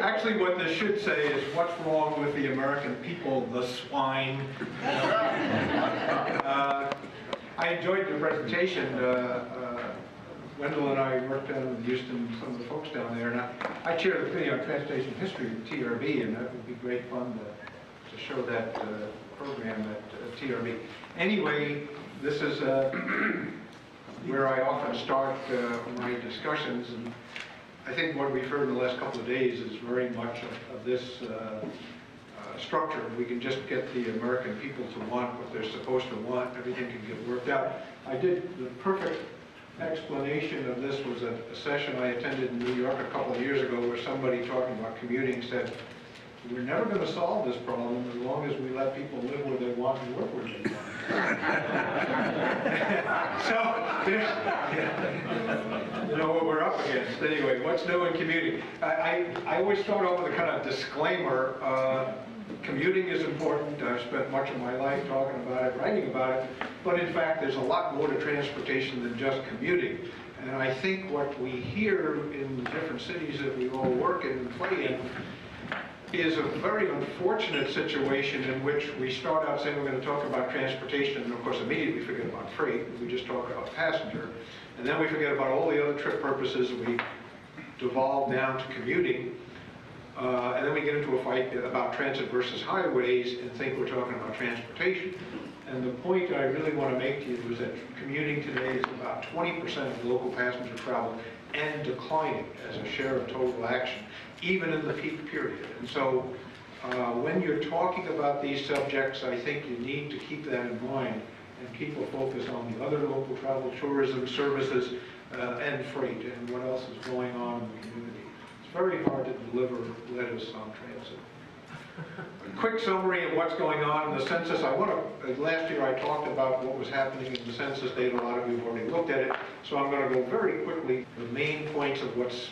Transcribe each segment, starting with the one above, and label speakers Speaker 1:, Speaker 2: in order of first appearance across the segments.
Speaker 1: Actually, what this should say is, what's wrong with the American people, the swine? I enjoyed the presentation. Wendell and I worked down in Houston, some of the folks down there, and I chair the Committee on Transportation History at TRB, and that would be great fun to show that program at TRB. Anyway, this is where I often start my discussions, and I think what we've heard in the last couple of days is very much of this structure. We can just get the American people to want what they're supposed to want, everything can get worked out. The perfect explanation of this was a session I attended in New York a couple of years ago where somebody talking about commuting said, we're never going to solve this problem as long as we let people live where they want and work where they want. So, you know what we're up against. Anyway, what's new in commuting? I always start off with a kind of disclaimer. Commuting is important. I've spent much of my life talking about it, writing about it, but in fact there's a lot more to transportation than just commuting. And I think what we hear in the different cities that we all work in and play in is a very unfortunate situation in which we start out saying we're going to talk about transportation, and of course immediately forget about freight. We just talk about passenger, and then we forget about all the other trip purposes, and we devolve down to commuting. And then we get into a fight about transit versus highways and think we're talking about transportation. And the point I really want to make to you is that commuting today is about 20% of local passenger travel and declining as a share of total action, even in the peak period. And so when you're talking about these subjects, I think you need to keep that in mind and keep a focus on the other local travel, tourism, services, and freight, and what else is going on in the community. It's very hard to deliver lettuce on transit. A quick summary of what's going on in the census. Last year I talked about what was happening in the census data. A lot of you have already looked at it, so I'm going to go very quickly the main points of what's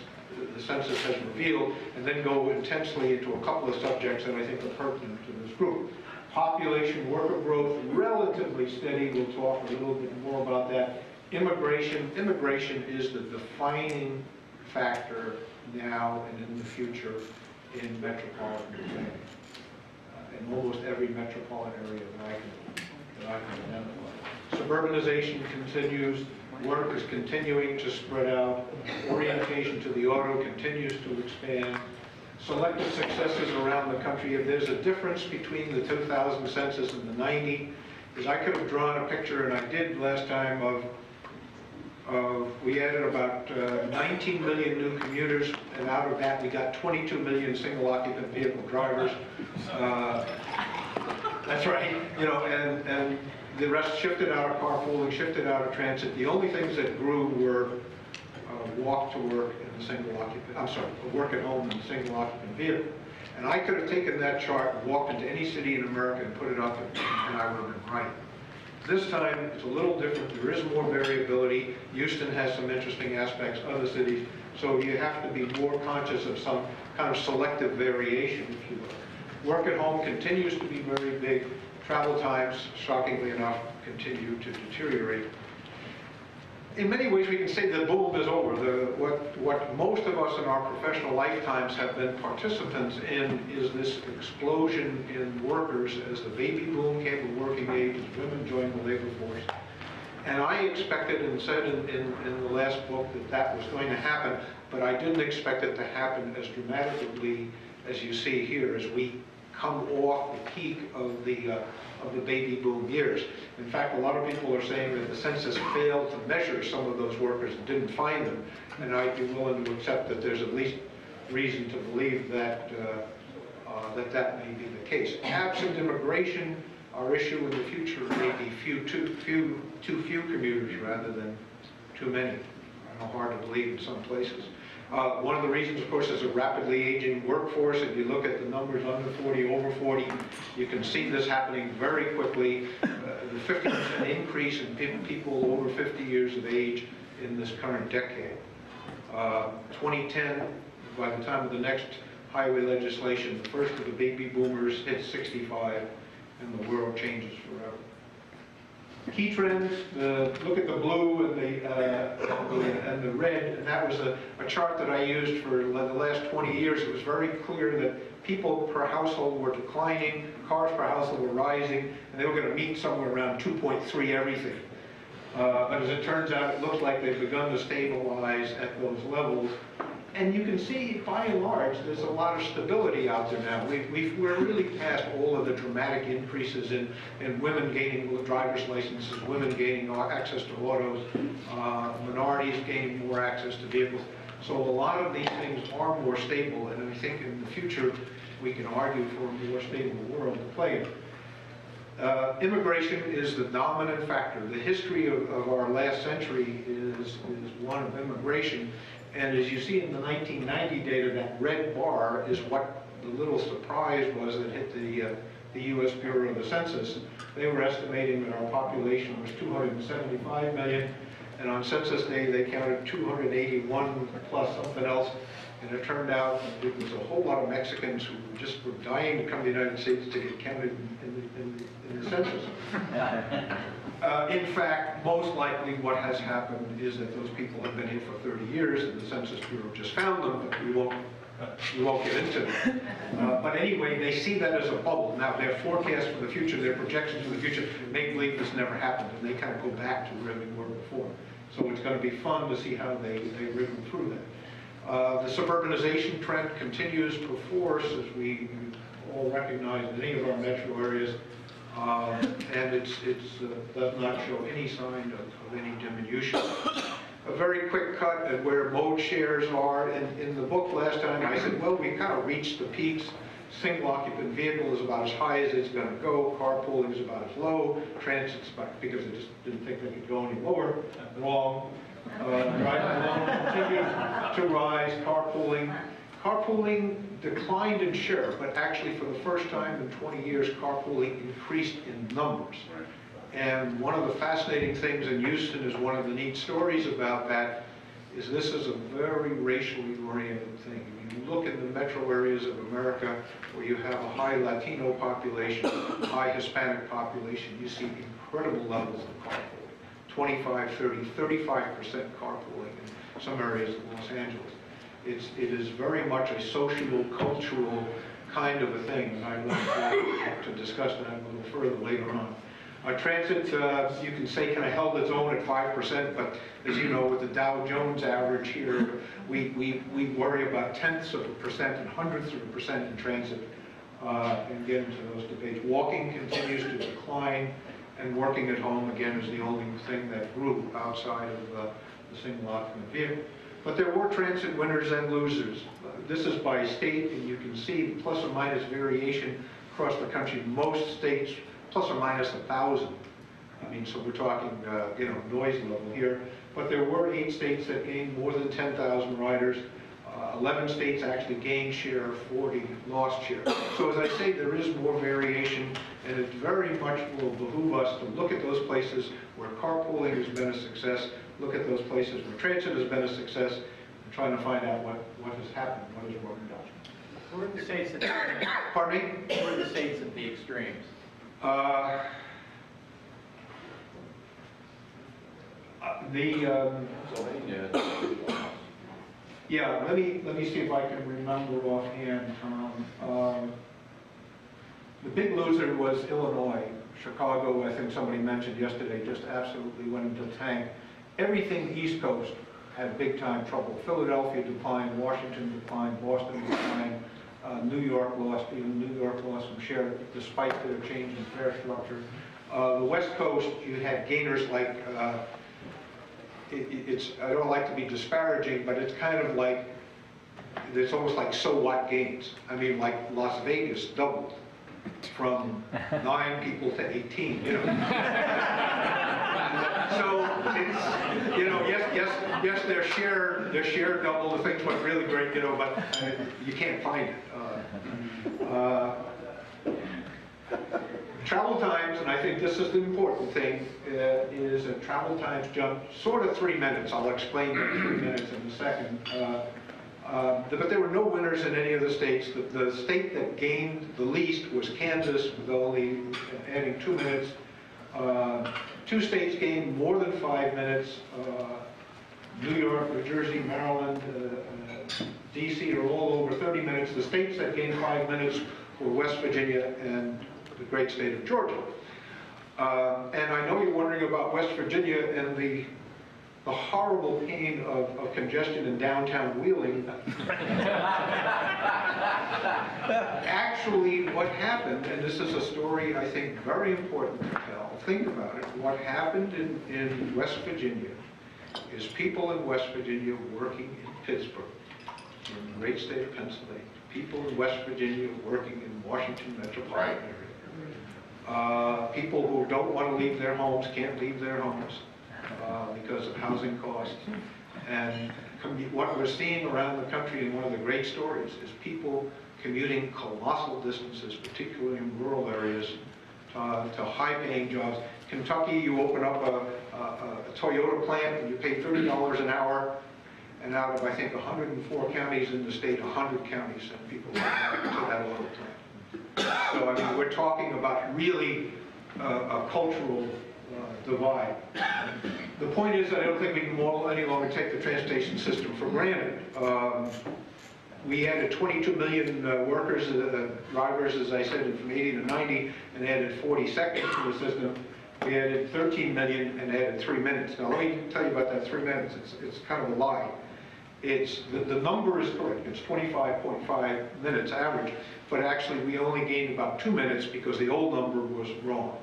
Speaker 1: the census has revealed, and then go intensely into a couple of subjects that I think are pertinent to this group. Population, worker growth, relatively steady. We'll talk a little bit more about that. Immigration. Immigration is the defining factor now and in the future in metropolitan Japan. In almost every metropolitan area that I can identify. Suburbanization continues. Work is continuing to spread out. Orientation to the auto continues to expand. Selective successes around the country. If there's a difference between the 2000 census and the 90, is I could have drawn a picture, and I did last time, of we added about 19 million new commuters, and out of that we got 22 million single occupant vehicle drivers. That's right, you know, and the rest shifted out of carpooling, shifted out of transit. The only things that grew were walk to work in the single occupant, work at home in the single occupant vehicle. And I could have taken that chart, walked into any city in America and put it up, and I would have been right. This time, it's a little different. There is more variability. Houston has some interesting aspects, other cities, so you have to be more conscious of some kind of selective variation, if you will. Work at home continues to be very big. Travel times, shockingly enough, continue to deteriorate. In many ways, we can say the boom is over. What most of us in our professional lifetimes have been participants in is this explosion in workers as the baby boom came to working age, as women joined the labor force. And I expected and said in the last book that was going to happen, but I didn't expect it to happen as dramatically as you see here as we come off the peak of the baby boom years. In fact, a lot of people are saying that the census failed to measure some of those workers and didn't find them, and I'd be willing to accept that there's at least reason to believe that that may be the case. Absent immigration, our issue in the future may be too few commuters rather than too many. I know, hard to believe in some places. One of the reasons, of course, is a rapidly aging workforce. If you look at the numbers under 40, over 40, you can see this happening very quickly. The 50% increase in people over 50 years of age in this current decade. 2010, by the time of the next highway legislation, the first of the baby boomers hit 65, and the world changes forever. Key trends, look at the blue and the red, and that was a chart that I used for the last 20 years. It was very clear that people per household were declining, cars per household were rising, and they were going to meet somewhere around 2.3 everything. But as it turns out, it looks like they've begun to stabilize at those levels. And you can see, by and large, there's a lot of stability out there now. We're really past all of the dramatic increases in women gaining driver's licenses, women gaining access to autos, minorities gaining more access to vehicles. So a lot of these things are more stable, and I think in the future we can argue for a more stable world to play in. Immigration is the dominant factor. The history of our last century is one of immigration. And as you see in the 1990 data, that red bar is what the little surprise was that hit the U.S. Bureau of the Census. They were estimating that our population was 275 million, and on Census Day they counted 281 plus something else, and it turned out it was a whole lot of Mexicans who just were dying to come to the United States to get counted in the census. In fact, most likely what has happened is that those people have been here for 30 years and the Census Bureau just found them, but we won't get into it. But anyway, they see that as a bubble. Now, their forecast for the future, their projections for the future, they believe this never happened, and they kind of go back to where they were before. So it's going to be fun to see how they wriggle through that. The suburbanization trend continues to force, as we all recognize in any of our metro areas, and it does not show any sign of any diminution. A very quick cut at where mode shares are. In the book last time I said, well, we kind of reached the peaks. Single occupant vehicle is about as high as it's going to go. Carpooling is about as low. Transit's about, because they just didn't think they could go any lower. Wrong. Driving alone continued to rise. Carpooling declined in share, but actually for the first time in 20 years, carpooling increased in numbers. And one of the fascinating things in Houston is one of the neat stories about that is this is a very racially oriented thing. When you look in the metro areas of America where you have a high Latino population, high Hispanic population, you see incredible levels of carpooling. 25, 30, 35% carpooling in some areas of Los Angeles. It is very much a social, cultural kind of a thing, and I'd like to discuss that a little further later on. Transit, you can say, kind of held its own at 5%, but as you know, with the Dow Jones average here, we worry about tenths of a percent and hundredths of a percent in transit, and get into those debates. Walking continues to decline, and working at home, again, is the only thing that grew outside of the single occupant vehicle. But there were transit winners and losers. This is by state, and you can see plus or minus variation across the country. Most states, plus or minus 1,000. I mean, so we're talking, noise level here. But there were 8 states that gained more than 10,000 riders. 11 states actually gained share, 40 lost share. So as I say, there is more variation, and it very much will behoove us to look at those places where carpooling has been a success, look at those places where transit has been a success, and trying to find out what has happened, what has worked out.
Speaker 2: Where are the states at the extremes?
Speaker 1: Pardon me?
Speaker 2: Where are the states at the extremes?
Speaker 1: Yeah, let me see if I can remember offhand, Tom. The big loser was Illinois. Chicago, I think somebody mentioned yesterday, just absolutely went into the tank. Everything East Coast had big time trouble. Philadelphia declined, Washington declined, Boston declined, New York lost, even New York lost some share despite their change in fare structure. The West Coast, you had gainers like, I don't like to be disparaging, but it's kind of like, it's almost like so what gains. I mean, like Las Vegas doubled from 9 people to 18, you know. So it's, you know, yes, their share doubled. The things went really great, you know, but you can't find it. Travel times, and I think this is the important thing, is that travel times jumped sort of 3 minutes. I'll explain that in 3 minutes in a second. But there were no winners in any of the states. The state that gained the least was Kansas, with only adding 2 minutes. Two states gained more than 5 minutes. New York, New Jersey, Maryland, DC are all over 30 minutes. The states that gained 5 minutes were West Virginia and the great state of Georgia. And I know you're wondering about West Virginia and the horrible pain of congestion in downtown Wheeling. Actually, what happened, and this is a story I think very important to tell, think about it, what happened in West Virginia is people in West Virginia working in Pittsburgh, in the great state of Pennsylvania, people in West Virginia working in Washington metropolitan area, people who don't want to leave their homes, can't leave their homes because of housing costs. And what we're seeing around the country, and one of the great stories, is people commuting colossal distances, particularly in rural areas, to high-paying jobs. Kentucky, you open up a Toyota plant and you pay $30 an hour, and out of, I think, 104 counties in the state, 100 counties send people to that auto plant. So, I mean, we're talking about really a cultural divide. The point is that I don't think we can any longer take the transportation system for granted. We added 22 million workers, drivers, as I said, from 80 to 90, and added 40 seconds to the system. We added 13 million and added 3 minutes. Now let me tell you about that 3 minutes. It's kind of a lie. The number is correct. It's 25.5 minutes average, but actually we only gained about 2 minutes because the old number was wrong.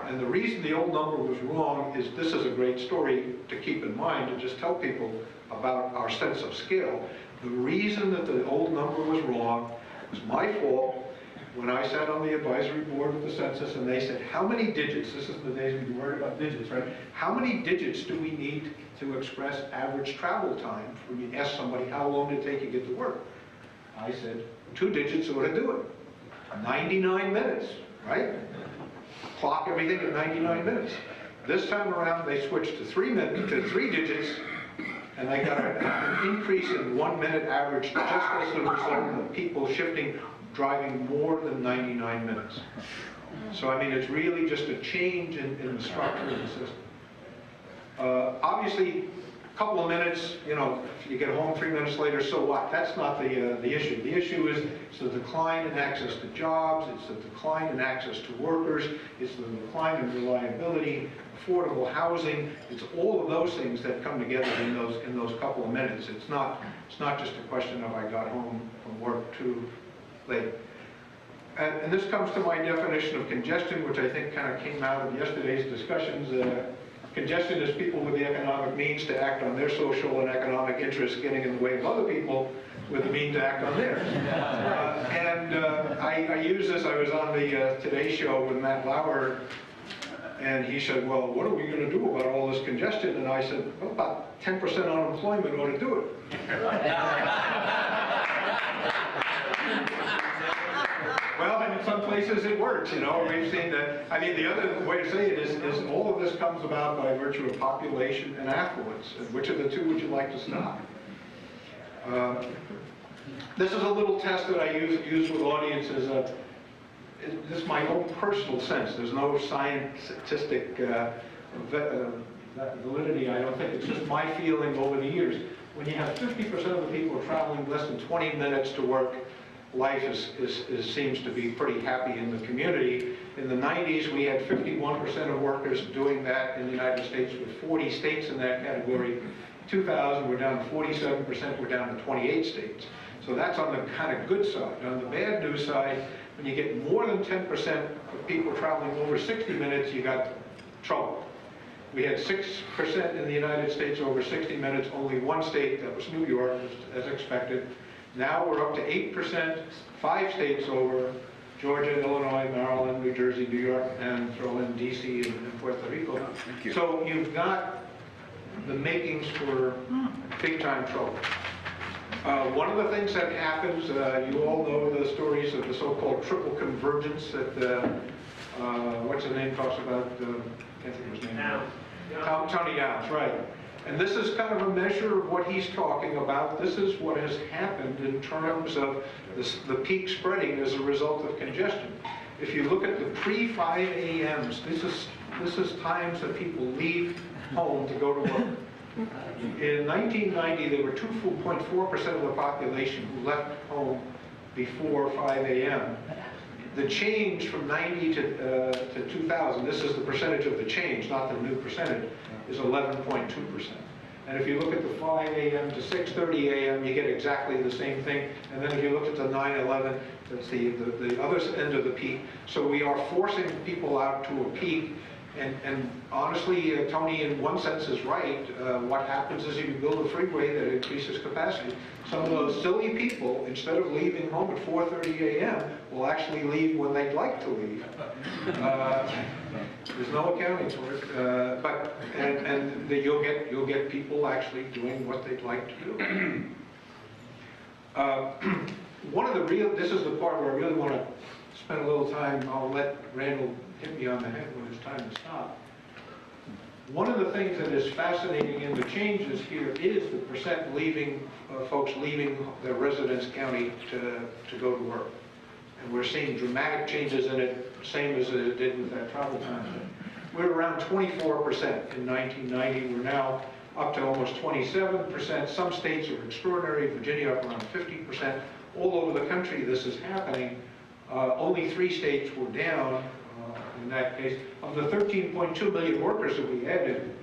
Speaker 1: And the reason the old number was wrong is, this is a great story to keep in mind and just tell people about our sense of scale. The reason that the old number was wrong was my fault when I sat on the advisory board with the census and they said, how many digits, this is the days we were worried about digits, right? How many digits do we need to express average travel time when you ask somebody how long did it take you to get to work? I said, 2 digits ought to do it. 99 minutes, right? Clock everything at 99 minutes. This time around, they switched to 3 digits, and they got an increase in 1 minute average just as a result of people driving more than 99 minutes. So, I mean, it's really just a change in the structure of the system. Obviously, a couple of minutes, you know, if you get home 3 minutes later, so what? That's not the issue. The issue is it's the decline in access to jobs, it's the decline in access to workers, it's the decline in reliability, affordable housing. It's all of those things that come together in those couple of minutes. It's not just a question of I got home from work too late. And this comes to my definition of congestion, which I think kind of came out of yesterday's discussions. Congestion is people with the economic means to act on their social and economic interests getting in the way of other people with the means to act on theirs. I use this. I was on the Today Show with Matt Lauer, and he said, well, what are we going to do about all this congestion? And I said, well, about 10% unemployment ought to do it. Well, and in some places it works, you know. We've seen that. I mean, the other way to say it is all of this comes about by virtue of population and affluence. And which of the two would you like to stop? This is a little test that I use with audiences. This is my own personal sense. There's no scientific validity, I don't think. It's just my feeling over the years. When you have 50% of the people traveling less than 20 minutes to work, life seems to be pretty happy in the community. In the 90s, we had 51% of workers doing that in the United States, with 40 states in that category. 2000, we're down to 47%, we're down to 28 states. So that's on the kind of good side. On the bad news side, when you get more than 10% of people traveling over 60 minutes, you got trouble. We had 6% in the United States over 60 minutes, only one state, that was New York, as expected. Now we're up to 8%, 5 states over: Georgia, Illinois, Maryland, New Jersey, New York, and throw in DC and Puerto Rico.
Speaker 3: Thank you.
Speaker 1: So you've got the makings for big time trouble. One of the things that happens, you all know the stories of the so-called triple convergence that, what's the name talks about, can't think of his name. Tony Downs, right. And this is kind of a measure of what he's talking about. This is what has happened in terms of the peak spreading as a result of congestion. if you look at the pre-5 a.m.s, this is times that people leave home to go to work. In 1990, there were 2.4% of the population who left home before 5 a.m. The change from 90 to 2000, this is the percentage of the change, not the new percentage, is 11.2%. And if you look at the 5 a.m. to 6:30 a.m., you get exactly the same thing. And then if you look at the 9/11, that's the other end of the peak. So we are forcing people out to a peak. And honestly, Tony, in one sense, is right. What happens is you build a freeway that increases capacity. Some of those silly people, instead of leaving home at 4:30 a.m., will actually leave when they'd like to leave. There's no accounting for it. And you'll get people actually doing what they'd like to do. This is the part where I really want to spend a little time. I'll let Randall hit me on the head when it's time to stop. One of the things that is fascinating in the changes here is the percent folks leaving their residence county to go to work. And we're seeing dramatic changes in it, same as it did with that travel time thing. We're around 24% in 1990. We're now up to almost 27%. Some states are extraordinary. Virginia up around 50%. All over the country this is happening. Only 3 states were down. In that case, of the 13.2 million workers that we added,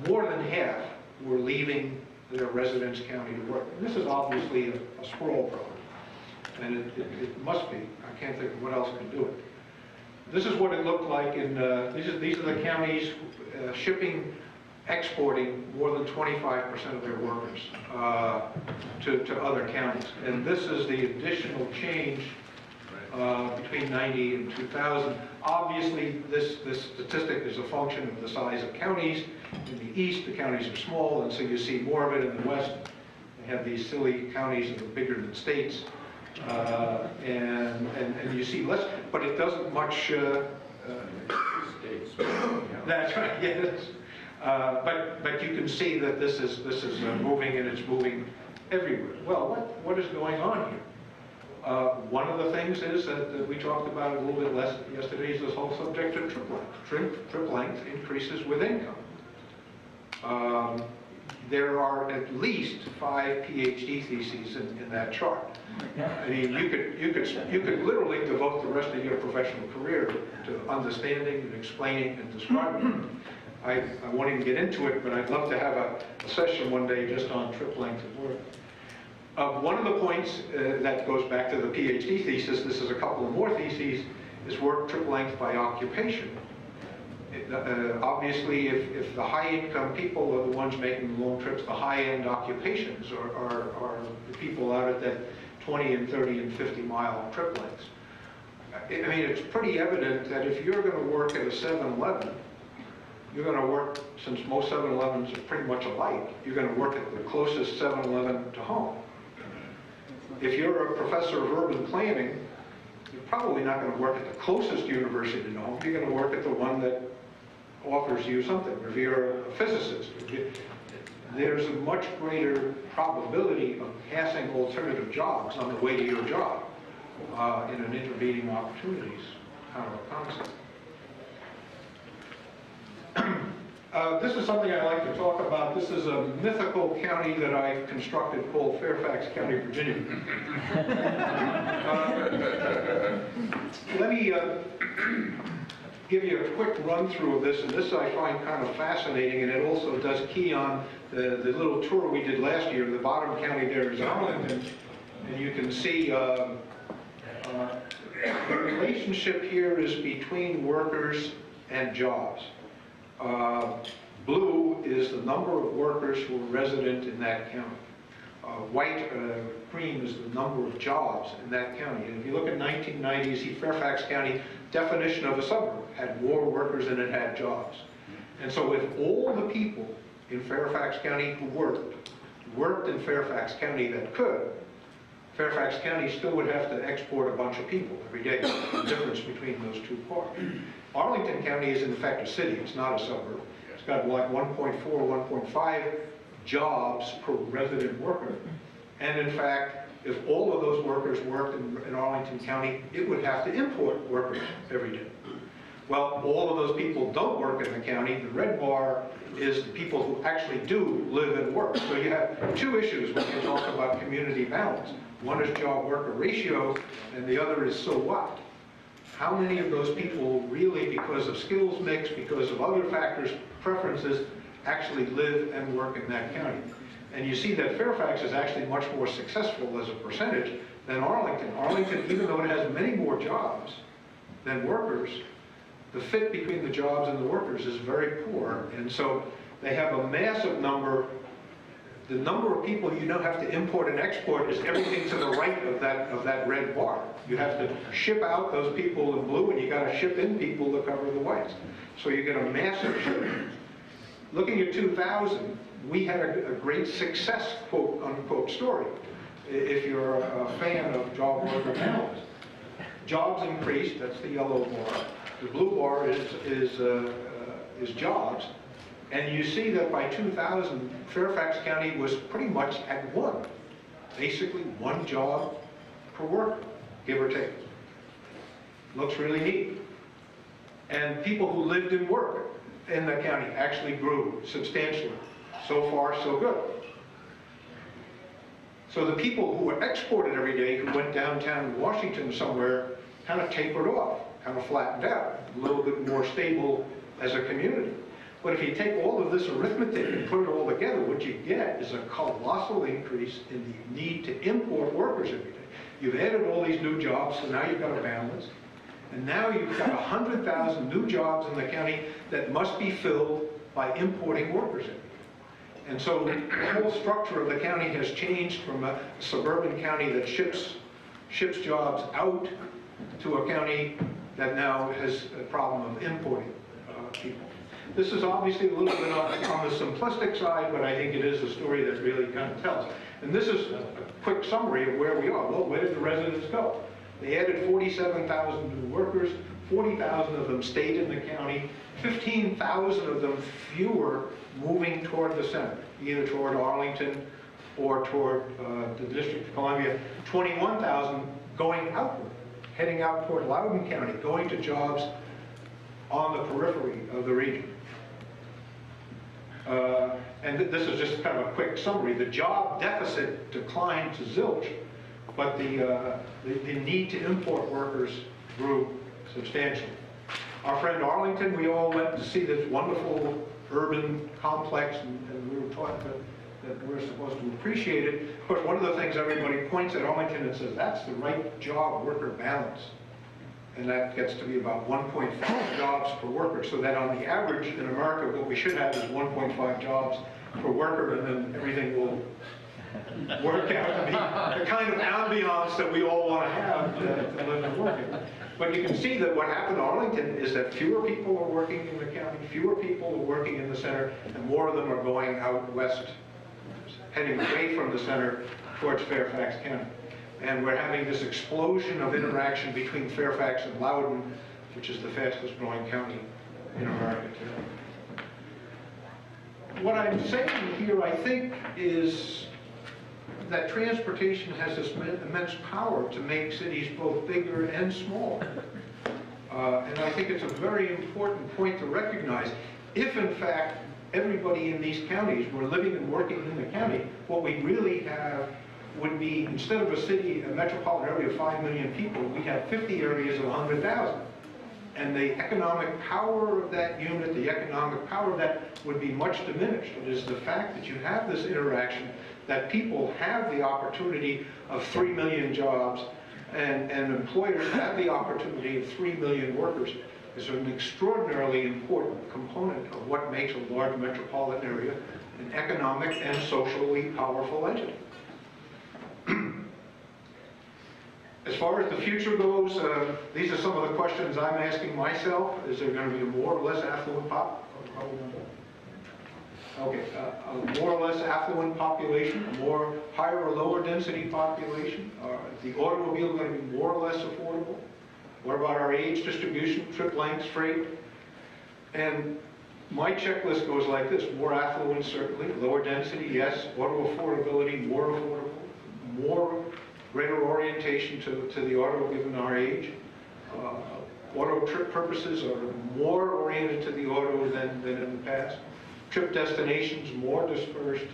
Speaker 1: more than half were leaving their residence county to work. And this is obviously a sprawl problem, and it must be. I can't think of what else can do it. This is what it looked like in, these are the counties shipping, exporting more than 25% of their workers to other counties. And this is the additional change between 90 and 2000. Obviously, this statistic is a function of the size of counties. In the east, the counties are small, and so you see more of it. In the west, they have these silly counties that are bigger than states. And you see less, but it doesn't much...
Speaker 3: States.
Speaker 1: That's right, yes. But you can see that this is moving, and it's moving everywhere. Well, what is going on here? One of the things is that we talked about a little bit less yesterday is this whole subject of trip length. Trip length increases with income. There are at least 5 PhD theses in that chart. I mean, you could literally devote the rest of your professional career to understanding and explaining and describing. I won't even get into it, but I'd love to have a session one day just on trip length of work. One of the points that goes back to the PhD thesis, this is a couple of more theses, is work trip length by occupation. Obviously, if the high-income people are the ones making the long trips, the high-end occupations are the people out at that 20 and 30 and 50-mile trip lengths. I mean, it's pretty evident that if you're going to work at a 7-Eleven, you're going to work, since most 7-Elevens are pretty much alike, you're going to work at the closest 7-Eleven to home. If you're a professor of urban planning, you're probably not going to work at the closest university to home. You're going to work at the one that offers you something. If you're a physicist, there's a much greater probability of passing alternative jobs on the way to your job in an intervening opportunities kind of a concept. This is something I like to talk about. This is a mythical county that I've constructed called Fairfax County, Virginia. Let me give you a quick run through of this, and this I find kind of fascinating, and it also does key on the little tour we did last year. The bottom county there is Arlington, and you can see the relationship here is between workers and jobs. Blue is the number of workers who are resident in that county. White, cream is the number of jobs in that county. And if you look at 1990, you see Fairfax County, definition of a suburb, had more workers than it had jobs. And so if all the people in Fairfax County who worked in Fairfax County that could, Fairfax County still would have to export a bunch of people every day. The difference between those two parts. Arlington County is in fact a city, it's not a suburb. It's got like 1.4, 1.5 jobs per resident worker. And in fact, if all of those workers worked in Arlington County, it would have to import workers every day. Well, all of those people don't work in the county. The red bar is the people who actually do live and work. So you have two issues when you talk about community balance. One is job worker ratio, and the other is so what? How many of those people really, because of skills mix, because of other factors, preferences, actually live and work in that county? And you see that Fairfax is actually much more successful as a percentage than Arlington. Arlington, even though it has many more jobs than workers, the fit between the jobs and the workers is very poor. And so they have a massive number. The number of people you don't have to import and export is everything to the right of that red bar. You have to ship out those people in blue, and you got to ship in people to cover the whites. So you get a massive shift. Looking at 2000, we had a great success, quote unquote, story. If you're a fan of job worker balance, jobs increased. That's the yellow bar. The blue bar is jobs. And you see that by 2000, Fairfax County was pretty much at one. Basically one job per worker, give or take. Looks really neat. And people who lived and worked in the county actually grew substantially. So far, so good. So the people who were exported every day, who went downtown Washington somewhere, kind of tapered off, kind of flattened out, a little bit more stable as a community. But if you take all of this arithmetic and put it all together, what you get is a colossal increase in the need to import workers every day. You've added all these new jobs, so now you've got a balance. And now you've got 100,000 new jobs in the county that must be filled by importing workers every day. And so the whole structure of the county has changed from a suburban county that ships jobs out to a county that now has a problem of importing people. This is obviously a little bit on the simplistic side, but I think it is a story that really kind of tells. And this is a quick summary of where we are. Well, where did the residents go? They added 47,000 new workers, 40,000 of them stayed in the county, 15,000 of them fewer moving toward the center, either toward Arlington or toward the District of Columbia, 21,000 going outward, heading out toward Loudoun County, going to jobs on the periphery of the region. And this is just kind of a quick summary. The job deficit declined to zilch, but the need to import workers grew substantially. Our friend Arlington, we all went to see this wonderful urban complex, and we were taught that we're supposed to appreciate it. Of course, one of the things everybody points at Arlington and says, that's the right job-worker balance. And that gets to be about 1.5 jobs per worker, so that on the average in America, what we should have is 1.5 jobs per worker, and then everything will work out to be the kind of ambiance that we all want to have to live and work in. But you can see that what happened in Arlington is that fewer people are working in the county, fewer people are working in the center, and more of them are going out west, heading away from the center towards Fairfax County. And we're having this explosion of interaction between Fairfax and Loudoun, which is the fastest growing county in America today. What I'm saying here, I think, is that transportation has this immense power to make cities both bigger and smaller. And I think it's a very important point to recognize. If, in fact, everybody in these counties were living and working in the county, what we really have would be, instead of a city, a metropolitan area of 5 million people, we have 50 areas of 100,000. And the economic power of that unit, the economic power of that would be much diminished. It is the fact that you have this interaction, that people have the opportunity of 3 million jobs, and employers have the opportunity of 3 million workers, is an extraordinarily important component of what makes a large metropolitan area an economic and socially powerful entity. As far as the future goes, these are some of the questions I'm asking myself. Is there going to be a more or less affluent a more or less affluent population, a more higher or lower density population? The automobile going to be more or less affordable? What about our age distribution, trip lengths, freight? And my checklist goes like this: more affluent, certainly; lower density, yes; auto affordability, more affordable; more greater orientation to the auto given our age. Auto trip purposes are more oriented to the auto than in the past. Trip destinations more dispersed,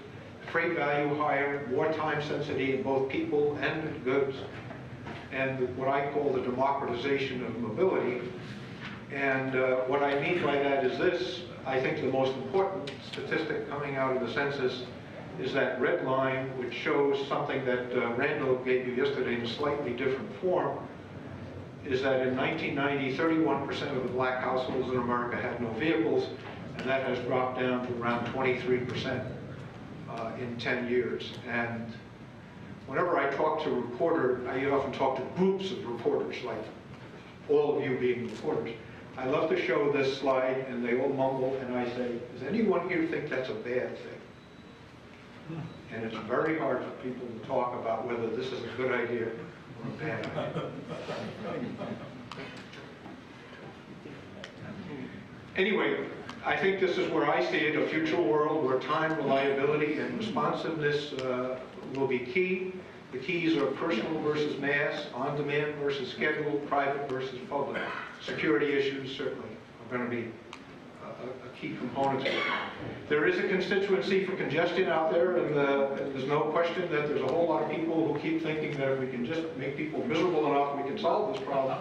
Speaker 1: freight value higher, more time sensitive in both people and goods, and what I call the democratization of mobility. And what I mean by that is this: I think the most important statistic coming out of the census is that red line, which shows something that Randall gave you yesterday in a slightly different form, is that in 1990, 31% of the black households in America had no vehicles, and that has dropped down to around 23% in 10 years. And whenever I talk to reporters, I often talk to groups of reporters, like all of you being reporters. I love to show this slide, and they all mumble, and I say, does anyone here think that's a bad thing? And it's very hard for people to talk about whether this is a good idea or a bad idea. Anyway, I think this is where I see it, a future world where time, reliability, and responsiveness will be key. The keys are personal versus mass, on-demand versus scheduled, private versus public. Security issues certainly are going to be a key component to it. There is a constituency for congestion out there, and there's no question that there's a whole lot of people who keep thinking that if we can just make people miserable enough, we can solve this problem.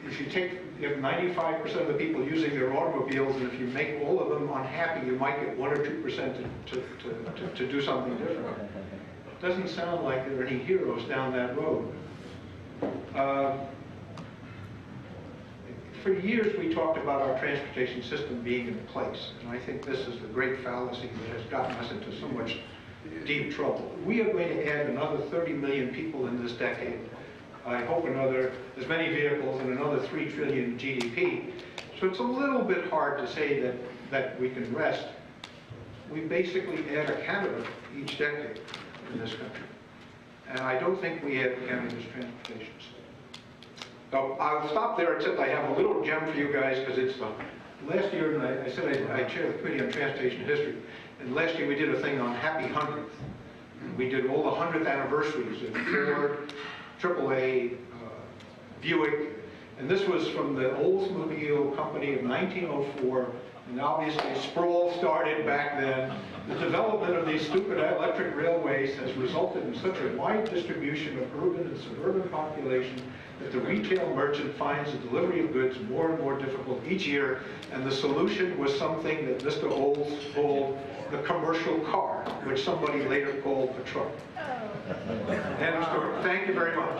Speaker 1: If you take 95% of the people using their automobiles, and if you make all of them unhappy, you might get 1 or 2% to do something different. It doesn't sound like there are any heroes down that road. For years we talked about our transportation system being in place, and I think this is the great fallacy that has gotten us into so much deep trouble. We are going to add another 30 million people in this decade. I hope as many vehicles and another 3 trillion GDP. So it's a little bit hard to say that we can rest. We basically add a Canada each decade in this country. And I don't think we add Canada's transportation system. So I'll stop there, except I have a little gem for you guys, because it's last year, and I said I chair the Committee on Transportation History, and last year we did a thing on Happy 100th. We did all the 100th anniversaries of Ford, AAA, Buick, and this was from the Oldsmobile Company of 1904, and obviously sprawl started back then. The development of these stupid electric railways has resulted in such a wide distribution of urban and suburban population that the retail merchant finds the delivery of goods more and more difficult each year, and the solution was something that Mr. Olds called the commercial car, which somebody later called a truck. End of story. Thank you very much.